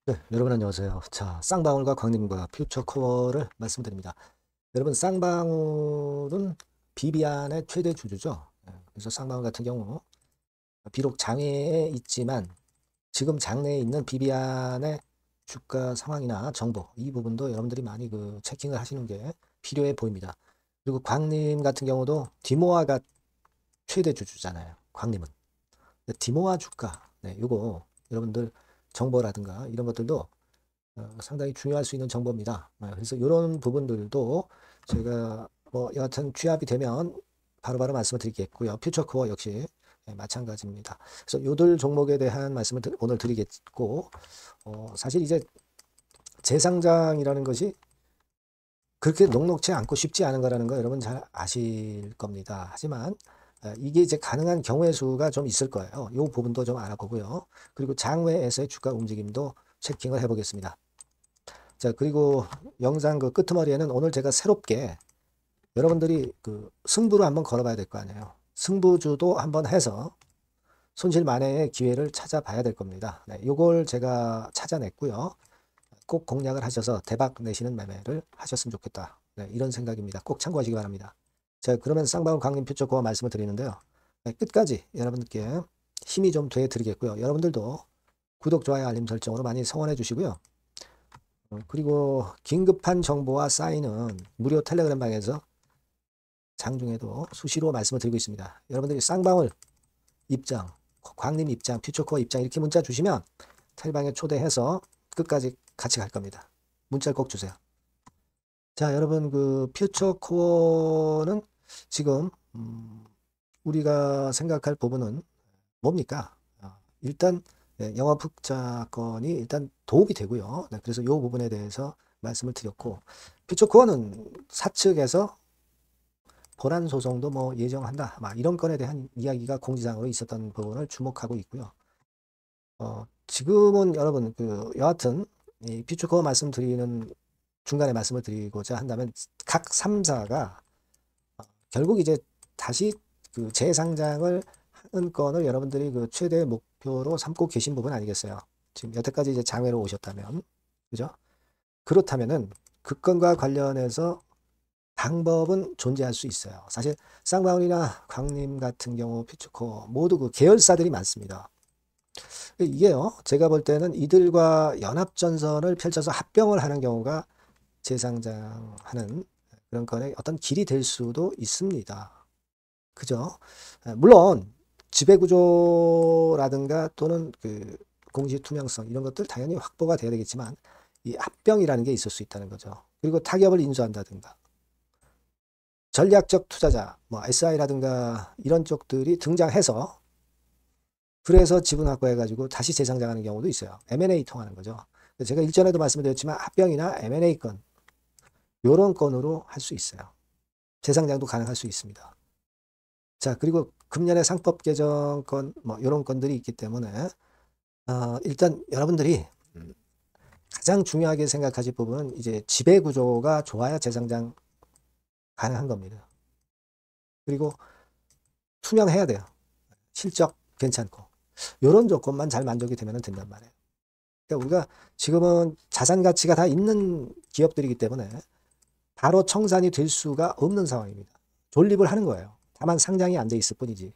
네, 여러분 안녕하세요. 자, 쌍방울과 광림과 퓨처코어를 말씀드립니다. 여러분, 쌍방울은 비비안의 최대 주주죠. 그래서 쌍방울 같은 경우 비록 장외에 있지만 지금 장내에 있는 비비안의 주가 상황이나 정보 이 부분도 여러분들이 많이 체킹을 하시는 게 필요해 보입니다. 그리고 광림 같은 경우도 디모아가 최대 주주잖아요. 광림은. 디모아 주가, 네, 요거 여러분들 정보라든가 이런 것들도 상당히 중요할 수 있는 정보입니다. 그래서 이런 부분들도 제가 뭐 여하튼 취합이 되면 바로바로 말씀을 드리겠고요. 퓨처코어 역시 마찬가지입니다. 그래서 요들 종목에 대한 말씀을 오늘 드리겠고, 사실 이제 재상장이라는 것이 그렇게 녹록치 않고 쉽지 않은 거라는 거 여러분 잘 아실 겁니다. 하지만 이게 이제 가능한 경우의 수가 좀 있을 거예요. 이 부분도 좀 알아보고요. 그리고 장외에서의 주가 움직임도 체킹을 해보겠습니다. 자, 그리고 영상 끄트머리에는 오늘 제가 새롭게 여러분들이 승부를 한번 걸어봐야 될 거 아니에요. 승부주도 한번 해서 손실 만회의 기회를 찾아봐야 될 겁니다. 네, 요걸 제가 찾아냈고요. 꼭 공략을 하셔서 대박 내시는 매매를 하셨으면 좋겠다. 네, 이런 생각입니다. 꼭 참고하시기 바랍니다. 자, 그러면 쌍방울 강림 퓨처코어 말씀을 드리는데요. 네, 끝까지 여러분들께 힘이 좀 돼 드리겠고요. 여러분들도 구독, 좋아요, 알림 설정으로 많이 성원해 주시고요. 그리고 긴급한 정보와 사인은 무료 텔레그램 방에서 장중에도 수시로 말씀을 드리고 있습니다. 여러분들이 쌍방울 입장, 광림 입장, 퓨처코어 입장 이렇게 문자 주시면 텔방에 초대해서 끝까지 같이 갈 겁니다. 문자를 꼭 주세요. 자, 여러분 퓨처코어는 지금 우리가 생각할 부분은 뭡니까? 일단 영업 흑자건이 일단 도움이 되고요. 네, 그래서 이 부분에 대해서 말씀을 드렸고 퓨처코어는 사측에서 보란 소송도 뭐 예정한다. 막 이런 건에 대한 이야기가 공지사항으로 있었던 부분을 주목하고 있고요. 지금은 여러분 여하튼 이 퓨처코어 말씀드리는 중간에 말씀을 드리고자 한다면 각 3사가 결국 이제 다시 재상장을 하는 건을 여러분들이 최대 목표로 삼고 계신 부분 아니겠어요? 지금 여태까지 이제 장외로 오셨다면, 그죠? 그렇다면은 그 건과 관련해서 방법은 존재할 수 있어요. 사실 쌍방울이나 광림 같은 경우 퓨처코어 모두 계열사들이 많습니다. 이게요, 제가 볼 때는 이들과 연합전선을 펼쳐서 합병을 하는 경우가 재상장하는 그런 건의 어떤 길이 될 수도 있습니다. 그죠? 물론 지배구조라든가 또는 공시 투명성 이런 것들 당연히 확보가 돼야 되겠지만 이 합병이라는 게 있을 수 있다는 거죠. 그리고 타격을 인수한다든가 전략적 투자자 뭐 SI라든가 이런 쪽들이 등장해서 그래서 지분 확보해가지고 다시 재상장하는 경우도 있어요. M&A 통하는 거죠. 제가 일전에도 말씀드렸지만 합병이나 M&A 건 요런 건으로 할 수 있어요. 재상장도 가능할 수 있습니다. 자, 그리고 금년에 상법 개정권 뭐 이런 건들이 있기 때문에 일단 여러분들이 가장 중요하게 생각하실 부분은 이제 지배 구조가 좋아야 재상장 가능한 겁니다. 그리고 투명해야 돼요. 실적 괜찮고 이런 조건만 잘 만족이 되면 된단 말이에요. 그러니까 우리가 지금은 자산 가치가 다 있는 기업들이기 때문에 바로 청산이 될 수가 없는 상황입니다. 존립을 하는 거예요. 다만 상장이 안 돼 있을 뿐이지.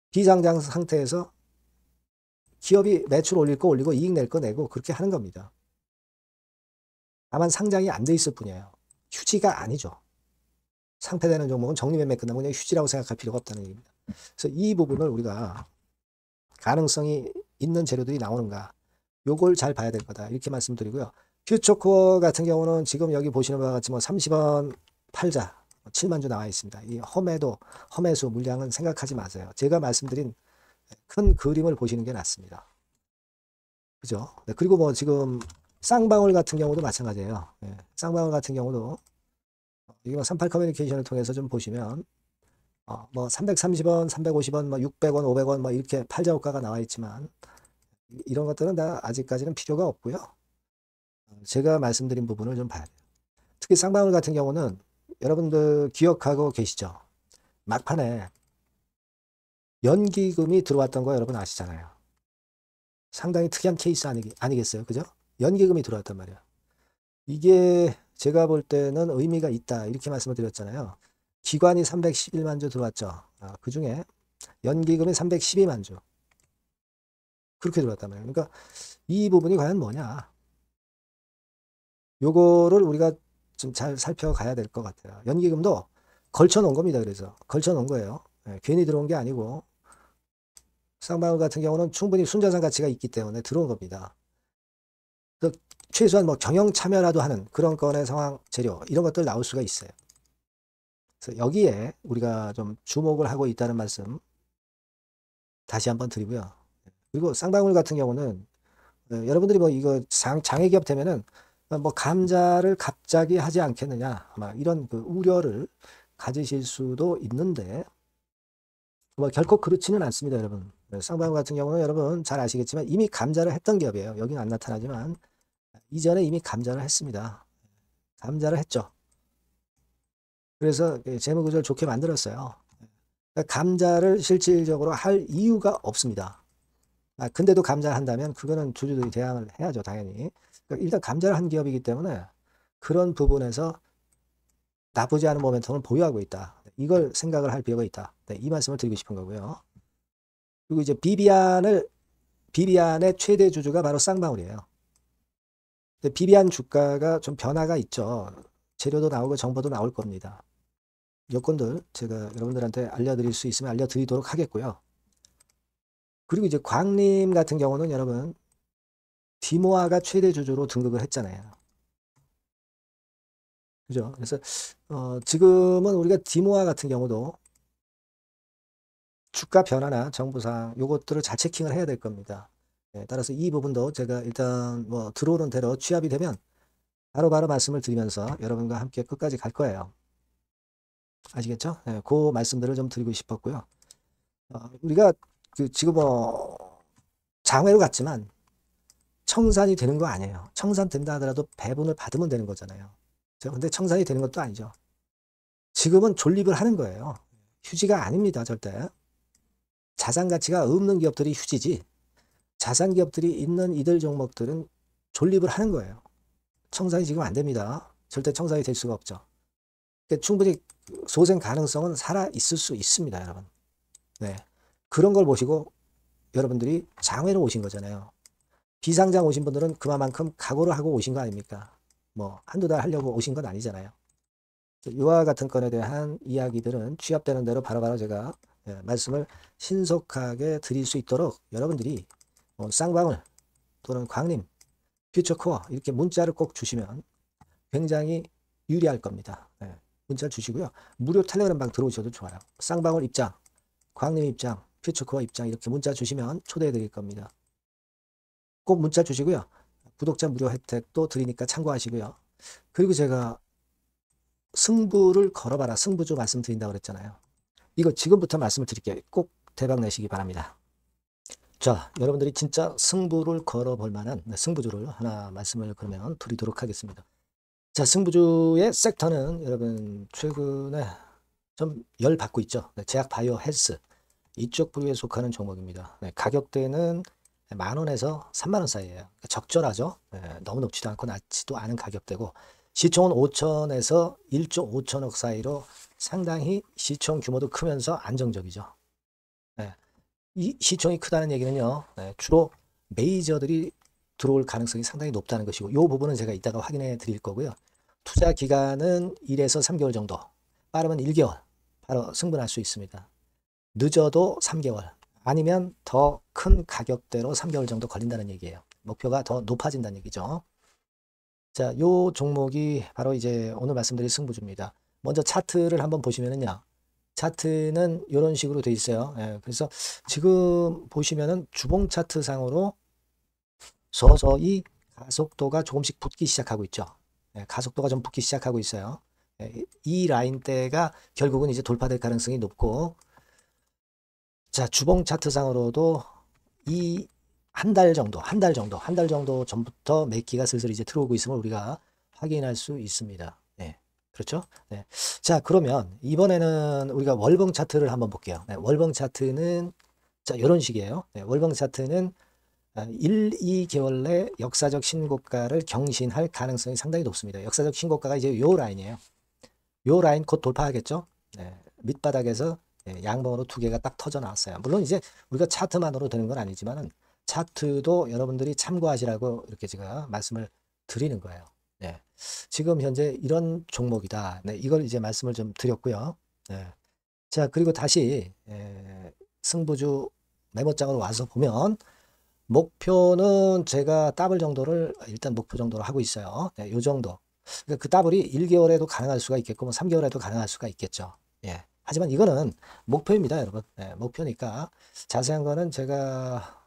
비상장 상태에서 기업이 매출 올릴 거 올리고 이익 낼 거 내고 그렇게 하는 겁니다. 다만 상장이 안 돼 있을 뿐이에요. 휴지가 아니죠. 상폐되는 종목은 정리매매 끝나면 그냥 휴지라고 생각할 필요가 없다는 얘기입니다. 그래서 이 부분을 우리가 가능성이 있는 재료들이 나오는가 요걸 잘 봐야 될 거다 이렇게 말씀드리고요. 퓨처코어 같은 경우는 지금 여기 보시는 바와 같이 뭐 30원 팔자 7만 주 나와 있습니다. 이 험해수 물량은 생각하지 마세요. 제가 말씀드린 큰 그림을 보시는 게 낫습니다. 그죠? 네, 그리고 뭐 지금 쌍방울 같은 경우도 마찬가지예요. 네, 쌍방울 같은 경우도 이거 38 커뮤니케이션을 통해서 좀 보시면 뭐 330원, 350원, 뭐 600원, 500원 뭐 이렇게 팔자 호가가 나와 있지만 이런 것들은 다 아직까지는 필요가 없고요. 제가 말씀드린 부분을 좀 봐야 돼요. 특히 쌍방울 같은 경우는 여러분들 기억하고 계시죠? 막판에 연기금이 들어왔던 거 여러분 아시잖아요. 상당히 특이한 케이스 아니겠어요? 그죠? 연기금이 들어왔단 말이야. 이게 제가 볼 때는 의미가 있다 이렇게 말씀을 드렸잖아요. 기관이 311만 주 들어왔죠. 그 중에 연기금이 312만 주 그렇게 들어왔단 말이에요. 그러니까 이 부분이 과연 뭐냐, 요거를 우리가 좀 잘 살펴가야 될 것 같아요. 연기금도 걸쳐 놓은 겁니다. 그래서 걸쳐 놓은 거예요. 괜히 들어온 게 아니고 쌍방울 같은 경우는 충분히 순자산 가치가 있기 때문에 들어온 겁니다. 최소한 뭐 경영 참여라도 하는 그런 건의 상황 재료 이런 것들 나올 수가 있어요. 그래서 여기에 우리가 좀 주목을 하고 있다는 말씀 다시 한번 드리고요. 그리고 쌍방울 같은 경우는 여러분들이 뭐 이거 장애기업 되면은 뭐 감자를 갑자기 하지 않겠느냐 아마 이런 그 우려를 가지실 수도 있는데 뭐 결코 그렇지는 않습니다, 여러분. 쌍방울 같은 경우는 여러분 잘 아시겠지만 이미 감자를 했던 기업이에요. 여기는 안 나타나지만 이전에 이미 감자를 했습니다. 감자를 했죠. 그래서 재무구조를 좋게 만들었어요. 그러니까 감자를 실질적으로 할 이유가 없습니다. 근데도 감자를 한다면 그거는 주주들이 대항을 해야죠, 당연히. 그러니까 일단 감자를 한 기업이기 때문에 그런 부분에서 나쁘지 않은 모멘텀을 보유하고 있다. 이걸 생각을 할 필요가 있다. 이 말씀을 드리고 싶은 거고요. 그리고 이제 비비안의 최대 주주가 바로 쌍방울이에요. 비비안 주가가 좀 변화가 있죠. 재료도 나오고 정보도 나올 겁니다. 요건들 제가 여러분들한테 알려드릴 수 있으면 알려드리도록 하겠고요. 그리고 이제 광림 같은 경우는 여러분 디모아가 최대 주주로 등극을 했잖아요. 그죠? 그래서 지금은 우리가 디모아 같은 경우도 주가 변화나 정보상 요것들을 잘 체킹을 해야 될 겁니다. 따라서 이 부분도 제가 일단 뭐 들어오는 대로 취합이 되면 바로바로 말씀을 드리면서 여러분과 함께 끝까지 갈 거예요. 아시겠죠? 그 말씀들을 좀 드리고 싶었고요. 우리가 지금 뭐 장외로 갔지만 청산이 되는 거 아니에요. 청산된다 하더라도 배분을 받으면 되는 거잖아요. 근데 청산이 되는 것도 아니죠. 지금은 존립을 하는 거예요. 휴지가 아닙니다, 절대. 자산 가치가 없는 기업들이 휴지지, 자산 기업들이 있는 이들 종목들은 존립을 하는 거예요. 청산이 지금 안 됩니다. 절대 청산이 될 수가 없죠. 그러니까 충분히 소생 가능성은 살아 있을 수 있습니다, 여러분. 네. 그런 걸 보시고 여러분들이 장외로 오신 거잖아요. 비상장 오신 분들은 그만큼 각오를 하고 오신 거 아닙니까? 뭐 한두 달 하려고 오신 건 아니잖아요. 이와 같은 건에 대한 이야기들은 취합되는 대로 바로바로 제가 말씀을 신속하게 드릴 수 있도록 여러분들이 쌍방울 또는 광림, 퓨처코어 이렇게 문자를 꼭 주시면 굉장히 유리할 겁니다. 문자를 주시고요. 무료 텔레그램방 들어오셔도 좋아요. 쌍방울 입장, 광림 입장, 퓨처코어 입장 이렇게 문자 주시면 초대해 드릴 겁니다. 꼭 문자 주시고요. 구독자 무료 혜택도 드리니까 참고하시고요. 그리고 제가 승부를 걸어봐라, 승부주 말씀드린다고 그랬잖아요. 이거 지금부터 말씀을 드릴게요. 꼭 대박 내시기 바랍니다. 자, 여러분들이 진짜 승부를 걸어볼 만한 승부주를 하나 말씀을 그러면 드리도록 하겠습니다. 자, 승부주의 섹터는 여러분 최근에 좀 열 받고 있죠. 제약 바이오 헬스 이쪽 부류에 속하는 종목입니다. 가격대는 10,000원에서 30,000원 사이에요. 적절하죠. 너무 높지도 않고 낮지도 않은 가격대고 시총은 5천에서 1조 5천억 사이로 상당히 시총 규모도 크면서 안정적이죠. 이 시총이 크다는 얘기는요, 주로 메이저들이 들어올 가능성이 상당히 높다는 것이고, 이 부분은 제가 이따가 확인해 드릴 거고요. 투자 기간은 1에서 3개월 정도, 빠르면 1개월 바로 승분할 수 있습니다. 늦어도 3개월, 아니면 더 큰 가격대로 3개월 정도 걸린다는 얘기예요. 목표가 더 높아진다는 얘기죠. 자, 요 종목이 바로 이제 오늘 말씀드릴 승부주입니다. 먼저 차트를 한번 보시면은요, 차트는 이런 식으로 돼 있어요. 그래서 지금 보시면은 주봉 차트 상으로 서서히 가속도가 조금씩 붙기 시작하고 있죠. 가속도가 좀 붙기 시작하고 있어요. 이 라인대가 결국은 이제 돌파될 가능성이 높고, 자, 주봉 차트 상으로도 이 한 달 정도 전부터 매기가 슬슬 이제 들어오고 있음을 우리가 확인할 수 있습니다. 그렇죠? 자, 그러면 이번에는 우리가 월봉 차트를 한번 볼게요. 월봉 차트는 자, 이런 식이에요. 월봉 차트는 1, 2개월 내 역사적 신고가를 경신할 가능성이 상당히 높습니다. 역사적 신고가가 이제 요 라인이에요. 요 라인 곧 돌파하겠죠. 네, 밑바닥에서 양봉으로 두 개가 딱 터져 나왔어요. 물론 이제 우리가 차트만으로 되는 건 아니지만은 차트도 여러분들이 참고하시라고 이렇게 제가 말씀을 드리는 거예요. 네, 지금 현재 이런 종목이다. 네, 이걸 이제 말씀을 좀 드렸고요. 네. 자, 그리고 다시 승부주 메모장으로 와서 보면 목표는 제가 더블 정도를 일단 목표 정도로 하고 있어요. 네, 요 정도. 그러니까 그 더블이 1개월에도 가능할 수가 있겠고 뭐 3개월에도 가능할 수가 있겠죠. 예. 하지만 이거는 목표입니다, 여러분. 예, 목표니까 자세한 거는 제가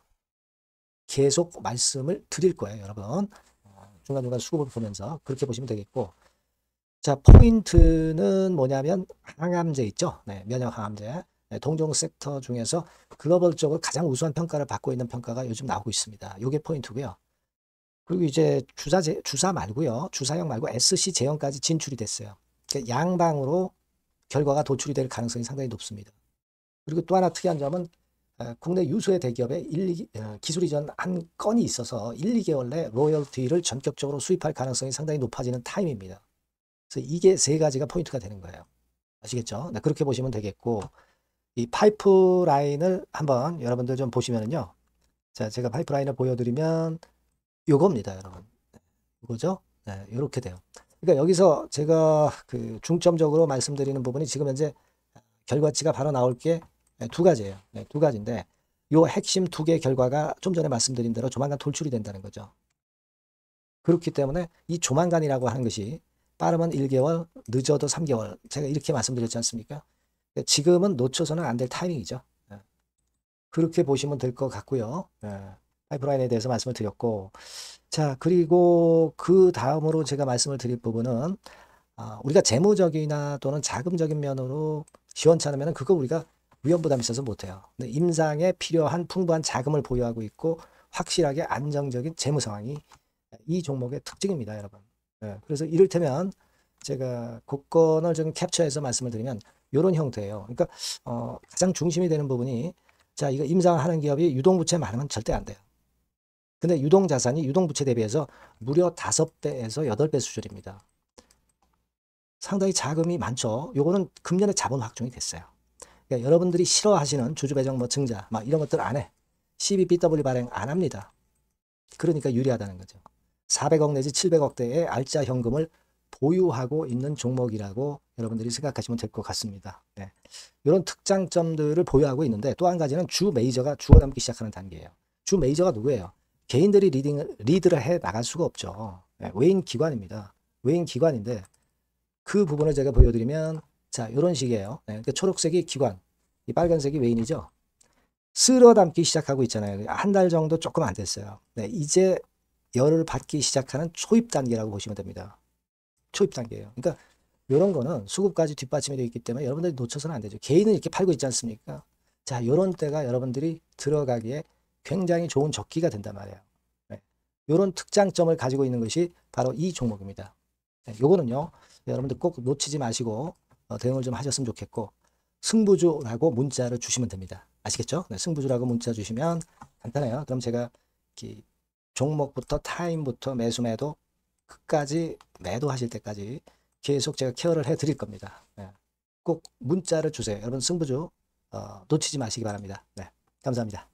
계속 말씀을 드릴 거예요, 여러분. 중간중간 수급을 보면서 그렇게 보시면 되겠고. 자, 포인트는 뭐냐면 항암제 있죠. 네, 면역 항암제. 네, 동종 섹터 중에서 글로벌적으로 가장 우수한 평가를 받고 있는 평가가 요즘 나오고 있습니다. 요게 포인트고요. 그리고 이제 주사 말고요. 주사형 말고 SC 제형까지 진출이 됐어요. 그러니까 양방으로 결과가 도출이 될 가능성이 상당히 높습니다. 그리고 또 하나 특이한 점은 국내 유수의 대기업에 기술 이전 한 건이 있어서 1, 2개월 내 로열티를 전격적으로 수입할 가능성이 상당히 높아지는 타임입니다. 그래서 이게 세 가지가 포인트가 되는 거예요. 아시겠죠? 네, 그렇게 보시면 되겠고 이 파이프라인을 한번 여러분들 좀 보시면은요. 자, 제가 파이프라인을 보여드리면 요겁니다, 여러분. 이거죠? 네, 이렇게 돼요. 그러니까 여기서 제가 그 중점적으로 말씀드리는 부분이 지금 현재 결과치가 바로 나올 게 두 가지예요. 네, 두 가지인데 요 핵심 두 개 결과가 좀 전에 말씀드린 대로 조만간 돌출이 된다는 거죠. 그렇기 때문에 이 조만간이라고 하는 것이 빠르면 1개월, 늦어도 3개월. 제가 이렇게 말씀드렸지 않습니까? 지금은 놓쳐서는 안 될 타이밍이죠. 네. 그렇게 보시면 될 것 같고요. 네. 파이프라인에 대해서 말씀을 드렸고, 자, 그리고 그 다음으로 제가 말씀을 드릴 부분은 우리가 재무적이나 또는 자금적인 면으로 시원찮으면 그거 우리가 위험부담이 있어서 못해요. 근데 임상에 필요한 풍부한 자금을 보유하고 있고 확실하게 안정적인 재무 상황이 이 종목의 특징입니다, 여러분. 네, 그래서 이를테면 제가 곡선을 좀 캡처해서 말씀을 드리면 이런 형태예요. 그러니까 가장 중심이 되는 부분이 자, 이거 임상하는 기업이 유동부채 많으면 절대 안 돼요. 근데 유동자산이 유동부채 대비해서 무려 5배에서 8배 수준입니다. 상당히 자금이 많죠. 요거는 금년에 자본 확정이 됐어요. 그러니까 여러분들이 싫어하시는 주주배정 뭐 증자 막 이런 것들 안 해. 12BW 발행 안 합니다. 그러니까 유리하다는 거죠. 400억 내지 700억대의 알짜 현금을 보유하고 있는 종목이라고 여러분들이 생각하시면 될 것 같습니다. 네. 이런 특장점들을 보유하고 있는데 또 한 가지는 주 메이저가 주워담기 시작하는 단계예요. 주 메이저가 누구예요? 개인들이 리드를 해 나갈 수가 없죠. 네. 외인 기관입니다. 외인 기관인데 그 부분을 제가 보여드리면 자, 이런 식이에요. 네. 그러니까 초록색이 기관, 이 빨간색이 외인이죠. 쓸어 담기 시작하고 있잖아요. 한 달 정도 조금 안 됐어요. 네. 이제 열을 받기 시작하는 초입 단계라고 보시면 됩니다. 초입 단계예요. 그러니까 이런 거는 수급까지 뒷받침이 되어 있기 때문에 여러분들이 놓쳐서는 안 되죠. 개인은 이렇게 팔고 있지 않습니까? 자, 이런 때가 여러분들이 들어가기에 굉장히 좋은 적기가 된단 말이에요. 네. 이런 특장점을 가지고 있는 것이 바로 이 종목입니다. 네, 요거는요, 여러분들 꼭 놓치지 마시고 대응을 좀 하셨으면 좋겠고 승부주라고 문자를 주시면 됩니다. 아시겠죠? 네, 승부주라고 문자 주시면 간단해요. 그럼 제가 종목부터 타임부터 매수 매도 끝까지 매도하실 때까지 계속 제가 케어를 해 드릴 겁니다. 네. 꼭 문자를 주세요. 여러분 승부주 놓치지 마시기 바랍니다. 네, 감사합니다.